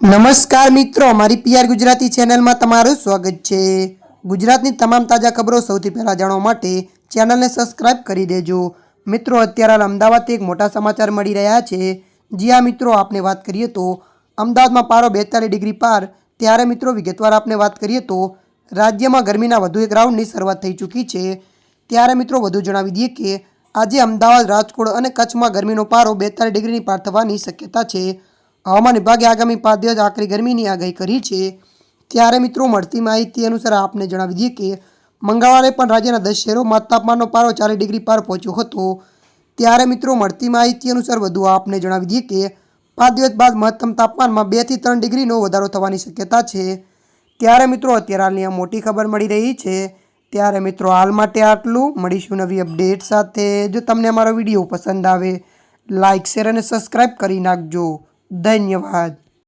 નમસ્કાર મિત્રો, મારી પીઆર ગુજરાતી ચેનલમાં તમારું સ્વાગત છે। ગુજરાતની તમામ તાજા ખબરો સૌથી પહેલાં જાણવા માટે ચેનલને સબસ્ક્રાઇબ કરી દેજો। મિત્રો, અત્યારે હાલ અમદાવાદથી એક મોટા સમાચાર મળી રહ્યા છે। જી હા મિત્રો, આપને વાત કરીએ તો અમદાવાદમાં પારો 42 ડિગ્રી પાર। ત્યારે મિત્રો વિગતવાર આપને વાત કરીએ તો રાજ્યમાં ગરમીના વધુ એક રાઉન્ડની શરૂઆત થઈ ચૂકી છે। ત્યારે મિત્રો વધુ જણાવી દઈએ કે આજે અમદાવાદ, રાજકોટ અને કચ્છમાં ગરમીનો પારો 42 ડિગ્રીની પાર થવાની શક્યતા છે। હવામાન વિભાગે આગામી 5 દિવસ આકરી ગરમીની આગાહી કરી છે। ત્યારે મિત્રો મળતી માહિતી અનુસાર આપને જણાવી દઈએ કે મંગળવારે પણ રાજ્યના 10 શહેરોમાં તાપમાનનો પારો 40 ડિગ્રી પાર પહોંચ્યો હતો। ત્યારે મિત્રો મળતી માહિતી અનુસાર વધુ આપને જણાવી દઈએ કે 5 દિવસ બાદ મહત્તમ તાપમાનમાં 2 થી 3 ડિગ્રીનો વધારો થવાની શક્યતા છે। ત્યારે મિત્રો અત્યારે હાલની આ મોટી ખબર મળી રહી છે। ત્યારે મિત્રો હાલ માટે આટલું, મળીશું નવી અપડેટ સાથે। જો તમને અમારો વિડીયો પસંદ આવે લાઇક, શેર અને સબસ્ક્રાઇબ કરી નાખજો। ધન્યવાદ।